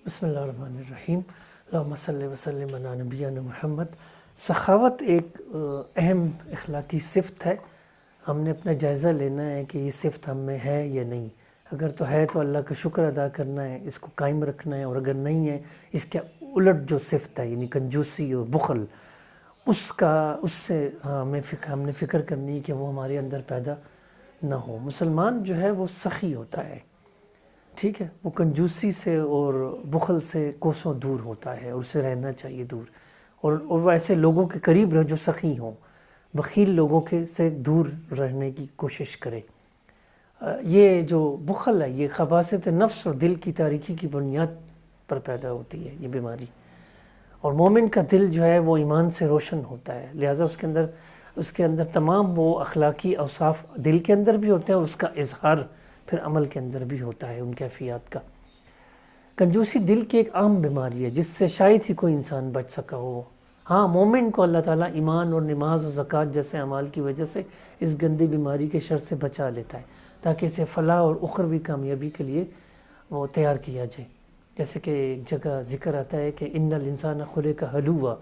بسم اللہ الرحمن الرحیم، اللہم صلی وسلم علی نبینا محمد۔ سخاوت ایک اہم اخلاقی صفت ہے۔ ہم نے اپنا جائزہ لینا ہے کہ یہ صفت ہم میں ہے یا نہیں۔ اگر تو ہے تو اللہ کا شکر ادا کرنا ہے، اس کو قائم رکھنا ہے، اور اگر نہیں ہے اس کے الٹ جو صفت ہے یعنی کنجوسی اور بخل، اس سے ہم نے فکر کرنی ہے کہ وہ ہمارے اندر پیدا نہ ہو۔ مسلمان جو ہے وہ سخی ہوتا ہے، ٹھیک ہے، وہ کنجوسی سے اور بخل سے کوسوں دور ہوتا ہے، اور اسے رہنا چاہیے دور، اور وہ ایسے لوگوں کے قریب رہے جو سخی ہوں، بخیل لوگوں کے سے دور رہنے کی کوشش کرے۔ یہ جو بخل ہے یہ خباثت نفس اور دل کی تاریکی کی بنیاد پر پیدا ہوتی ہے یہ بیماری، اور مومن کا دل جو ہے وہ ایمان سے روشن ہوتا ہے، لہٰذا اس کے اندر تمام وہ اخلاقی اوصاف دل کے اندر بھی ہوتے ہیں، اور اس کا اظہار پھر عمل کے اندر بھی ہوتا ہے ان کیفیات کا۔ کنجوسی دل کی ایک عام بیماری ہے جس سے شاید ہی کوئی انسان بچ سکا ہو۔ ہاں، مومن کو اللہ تعالیٰ ایمان اور نماز اور زکوٰۃ جیسے اعمال کی وجہ سے اس گندی بیماری کے شر سے بچا لیتا ہے، تاکہ اسے فلاح اور اخروی کامیابی کے لیے وہ تیار کیا جائے۔ جیسے کہ ایک جگہ ذکر آتا ہے کہ ان الانسان خلق ہلوعا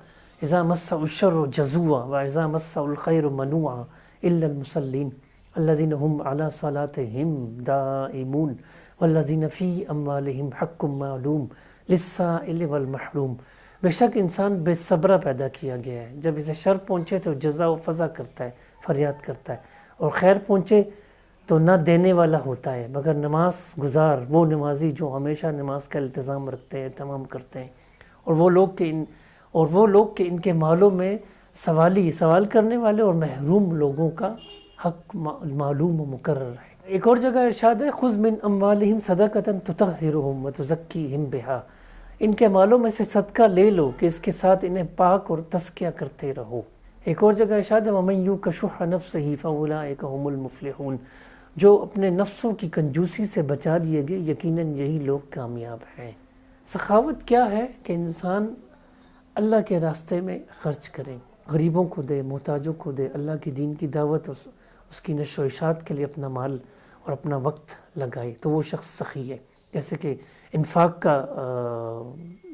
اذا مسہ الشر جزوعا واذا مسہ الخیر منوعا الا المصلین الذین هم علی صلاتہم دائمون والذین فی اموالہم حق معلوم للسائل والمحروم۔ بے شک انسان بے صبرہ پیدا کیا گیا ہے، جب اسے شر پہنچے تو جزا و فضا کرتا ہے، فریاد کرتا ہے، اور خیر پہنچے تو نہ دینے والا ہوتا ہے، مگر نماز گزار وہ نمازی جو ہمیشہ نماز کا التزام رکھتے ہیں، تمام کرتے ہیں، اور وہ لوگ کہ ان کے مالوں میں سوال کرنے والے اور محروم لوگوں کا حق معلوم و مقرر ہے۔ ایک اور جگہ ارشاد ہے خذ من اموالہم صدقۃ تطہرہم وتزکیہم بہا، ان کے مالوں میں سے صدقہ لے لو کہ اس کے ساتھ انہیں پاک اور تزکیہ کرتے رہو۔ ایک اور جگہ ارشاد ہے ومن یوق شح نفسہ فاولئک هم المفلحون، جو اپنے نفسوں کی کنجوسی سے بچا لیے گئے یقیناً یہی لوگ کامیاب ہیں۔ سخاوت کیا ہے کہ انسان اللہ کے راستے میں خرچ کرے، غریبوں کو دے، محتاجوں کو دے، اللہ کی دین کی دعوت اور اس کی نشر و اشاعت کے لیے اپنا مال اور اپنا وقت لگائے، تو وہ شخص سخی ہے۔ جیسے کہ انفاق کا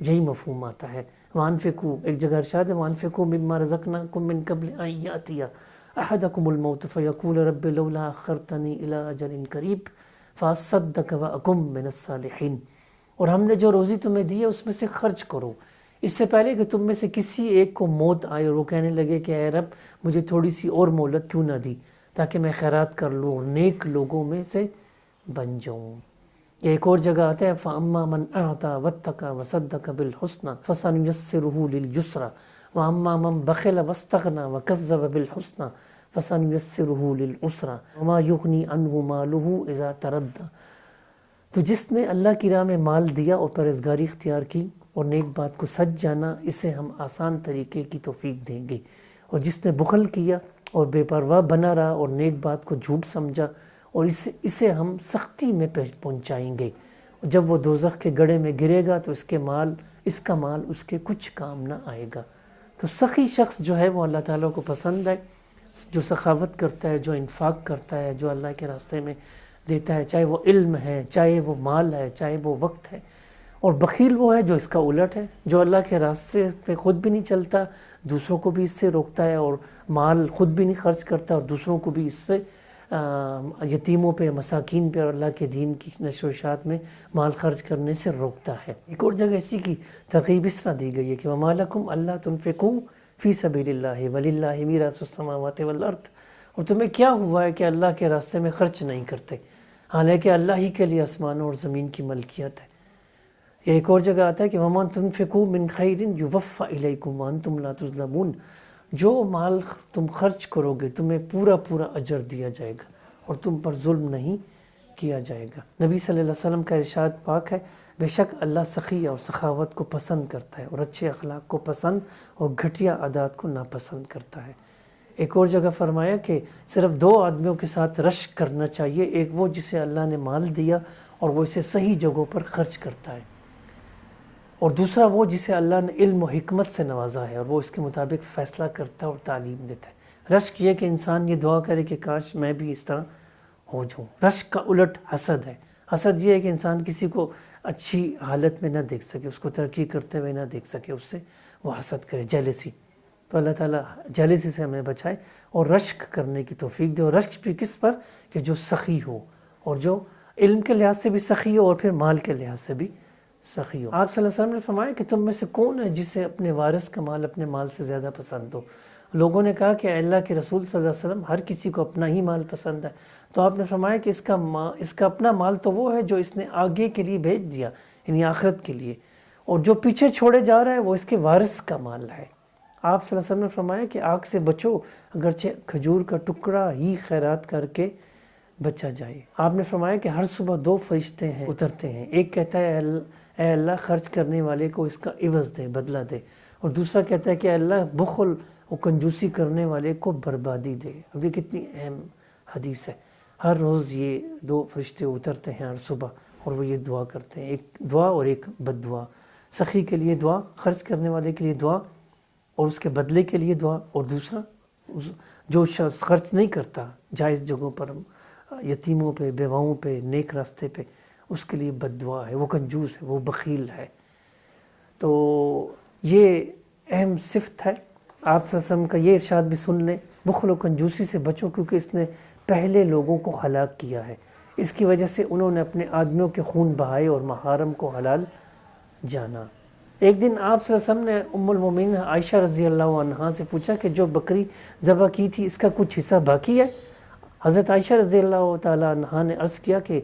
یہی مفہوم آتا ہے۔ وانفقوا، ایک جگہ ارشاد ہے وانفقوا مما رزقناکم من قبل ان یأتی احدکم الموت فیقول رب لولا اخرتنی الی اجل قریب فاصدق واکن من الصالحین، اور ہم نے جو روزی تمہیں دی ہے اس میں سے خرچ کرو، اس سے پہلے کہ تم میں سے کسی ایک کو موت آئے اور وہ کہنے لگے کہ اے رب مجھے تھوڑی سی اور مہلت کیوں نہ دی تاکہ میں خیرات کر لوں اور نیک لوگوں میں سے بن جاؤں۔ یہ ایک اور جگہ آتا ہے فَأَمَّا مَنْ أَعْطَى وَاتَّقَى وَصَدَّقَ بِالْحُسْنَى فَسَنُيَسِّرُهُ لِلْيُسْرَى وَأَمَّا مَنْ بَخِلَ وَاسْتَغْنَى وَكَذَّبَ بِالْحُسْنَى فَسَنُيَسِّرُهُ لِلْعُسْرَى وَمَا يُغْنِي عَنْهُ مَالُهُ إِذَا تَرَدَّى، تو جس نے اللہ کی راہ میں مال دیا اور پرہیزگاری اختیار کی اور نیک بات کو سچ جانا، اسے ہم آسان طریقے کی توفیق دیں گے، اور جس نے بخل کیا اور بے پرواہ بنا رہا اور نیک بات کو جھوٹ سمجھا اور اسے ہم سختی میں پہنچائیں گے، جب وہ دوزخ کے گڑھے میں گرے گا تو اس کا مال اس کے کچھ کام نہ آئے گا۔ تو سخی شخص جو ہے وہ اللہ تعالیٰ کو پسند ہے، جو سخاوت کرتا ہے، جو انفاق کرتا ہے، جو اللہ کے راستے میں دیتا ہے، چاہے وہ علم ہے، چاہے وہ مال ہے، چاہے وہ وقت ہے۔ اور بخیل وہ ہے جو اس کا الٹ ہے، جو اللہ کے راستے پہ خود بھی نہیں چلتا، دوسروں کو بھی اس سے روکتا ہے، اور مال خود بھی نہیں خرچ کرتا اور دوسروں کو بھی اس سے یتیموں پہ، مساکین پہ اور اللہ کے دین کی نشر و اشاعت میں مال خرچ کرنے سے روکتا ہے۔ ایک اور جگہ اسی کی ترغیب اس طرح دی گئی ہے کہ وَمَا لَكُمْ أَلَّا تُنْفِقُوا فِي سَبِيلِ اللَّهِ وَلِلَّهِ مِيرَاثُ السَّمَاوَاتِ وَالْأَرْضِ، اور تمہیں کیا ہوا ہے کہ اللہ کے راستے میں خرچ نہیں کرتے، حالانکہ اللہ ہی کے لیے آسمانوں اور زمین کی ملکیت ہے۔ یہ ایک اور جگہ آتا ہے کہ وَمَا تُنْفِقُوا مِنْ خَيْرٍ يُوَفَّ إِلَيْكُمْ وَأَنْتُمْ لَا تُظْلَمُونَ، جو مال تم خرچ کرو گے تمہیں پورا اجر دیا جائے گا اور تم پر ظلم نہیں کیا جائے گا۔ نبی صلی اللہ علیہ وسلم کا ارشاد پاک ہے بے شک اللہ سخی اور سخاوت کو پسند کرتا ہے، اور اچھے اخلاق کو پسند اور گھٹیا عادات کو ناپسند کرتا ہے۔ ایک اور جگہ فرمایا کہ صرف دو آدمیوں کے ساتھ رشک کرنا چاہیے، ایک وہ جسے اللہ نے مال دیا اور وہ اسے صحیح جگہوں پر خرچ کرتا ہے، اور دوسرا وہ جسے اللہ نے علم و حکمت سے نوازا ہے اور وہ اس کے مطابق فیصلہ کرتا ہے اور تعلیم دیتا ہے۔ رشک یہ کہ انسان یہ دعا کرے کہ کاش میں بھی اس طرح ہو جاؤں۔ رشک کا الٹ حسد ہے۔ حسد یہ ہے کہ انسان کسی کو اچھی حالت میں نہ دیکھ سکے، اس کو ترقی کرتے ہوئے نہ دیکھ سکے، اس سے وہ حسد کرے، جیلسی۔ تو اللہ تعالیٰ جیلسی سے ہمیں بچائے اور رشک کرنے کی توفیق دے، اور رشک بھی کس پر؟ کہ جو سخی ہو، اور جو علم کے لحاظ سے بھی سخی ہو اور پھر مال کے لحاظ سے بھی سخی ہو۔ آپ صلی اللہ علیہ وسلم نے فرمایا کہ تم میں سے کون ہے جسے اپنے وارث کا مال اپنے مال سے زیادہ پسند ہو؟ لوگوں نے کہا کہ اللہ کے رسول صلی اللہ علیہ وسلم، ہر کسی کو اپنا ہی مال پسند ہے۔ تو آپ نے فرمایا کہ اس کا اپنا مال تو وہ ہے جو اس نے آگے کے لیے بھیج دیا، یعنی آخرت کے لیے، اور جو پیچھے چھوڑے جا رہا ہے وہ اس کے وارث کا مال ہے۔ آپ صلی اللہ علیہ وسلم نے فرمایا کہ آگ سے بچو، اگرچہ کھجور کا ٹکڑا ہی خیرات کر کے بچا جائے۔ آپ نے فرمایا کہ ہر صبح 2 فرشتے ہیں اترتے ہیں، ایک کہتا ہے اے اللہ خرچ کرنے والے کو اس کا عوض دے، بدلہ دے، اور دوسرا کہتا ہے کہ اے اللہ بخل و کنجوسی کرنے والے کو بربادی دے۔ اب یہ کتنی اہم حدیث ہے۔ ہر روز یہ 2 فرشتے اترتے ہیں ہر صبح، اور وہ یہ دعا کرتے ہیں، ایک دعا اور ایک بد دعا۔ سخی کے لیے دعا، خرچ کرنے والے کے لیے دعا اور اس کے بدلے کے لیے دعا، اور دوسرا جو شخص خرچ نہیں کرتا جائز جگہوں پر، یتیموں پہ، بیواؤں پہ، نیک راستے پہ، اس کے لیے بد دعا ہے، وہ کنجوس ہے، وہ بخیل ہے۔ تو یہ اہم صفت ہے۔ آپ صلی اللہ علیہ وسلم کا یہ ارشاد بھی سن لیں، بخل و کنجوسی سے بچو کیونکہ اس نے پہلے لوگوں کو ہلاک کیا ہے، اس کی وجہ سے انہوں نے اپنے آدمیوں کے خون بہائے اور محارم کو حلال جانا۔ ایک دن آپ صلی اللہ علیہ وسلم نے ام المومنین عائشہ رضی اللہ عنہا سے پوچھا کہ جو بکری ذبح کی تھی اس کا کچھ حصہ باقی ہے؟ حضرت عائشہ رضی اللہ تعالی عنہا نے عرض کیا کہ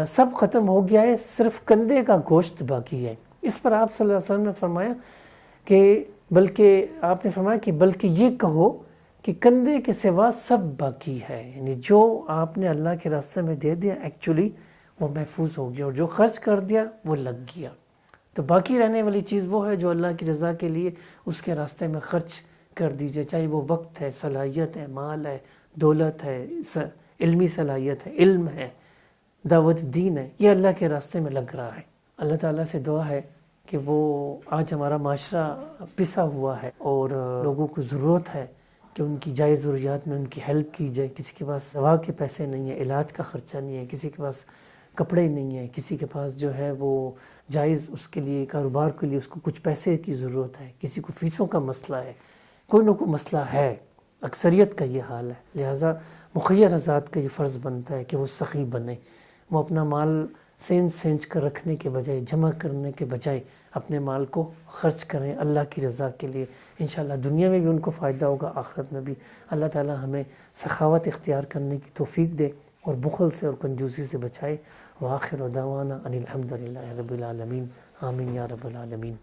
سب ختم ہو گیا ہے، صرف کندھے کا گوشت باقی ہے۔ اس پر آپ صلی اللہ علیہ وسلم نے فرمایا کہ بلکہ یہ کہو کہ کندھے کے سوا سب باقی ہے، یعنی جو آپ نے اللہ کے راستے میں دے دیا ایکچولی وہ محفوظ ہو گیا، اور جو خرچ کر دیا وہ لگ گیا۔ تو باقی رہنے والی چیز وہ ہے جو اللہ کی رضا کے لیے اس کے راستے میں خرچ کر دیجئے، چاہے وہ وقت ہے، صلاحیت ہے، مال ہے، دولت ہے، علمی صلاحیت ہے، علم ہے، دعوت دین ہے، یہ اللہ کے راستے میں لگ رہا ہے۔ اللہ تعالیٰ سے دعا ہے کہ وہ آج ہمارا معاشرہ پسا ہوا ہے اور لوگوں کو ضرورت ہے کہ ان کی جائز ضروریات میں ان کی ہیلپ کی جائے۔ کسی کے پاس دوا کے پیسے نہیں ہیں، علاج کا خرچہ نہیں ہے، کسی کے پاس کپڑے نہیں ہیں، کسی کے پاس جو ہے وہ جائز اس کے لیے کاروبار کے لیے اس کو کچھ پیسے کی ضرورت ہے، کسی کو فیسوں کا مسئلہ ہے، کوئی نہ کوئی مسئلہ ہے، اکثریت کا یہ حال ہے۔ لہٰذا مخیر ذات کا یہ فرض بنتا ہے کہ وہ سخی بنے، وہ اپنا مال سینچ کر رکھنے کے بجائے، جمع کرنے کے بجائے اپنے مال کو خرچ کریں اللہ کی رضا کے لیے۔ انشاءاللہ دنیا میں بھی ان کو فائدہ ہوگا، آخرت میں بھی۔ اللہ تعالی ہمیں سخاوت اختیار کرنے کی توفیق دے اور بخل سے اور کنجوسی سے بچائے۔ وآخر دعوانا ان الحمد للہ رب العالمین، آمین یا رب العالمین۔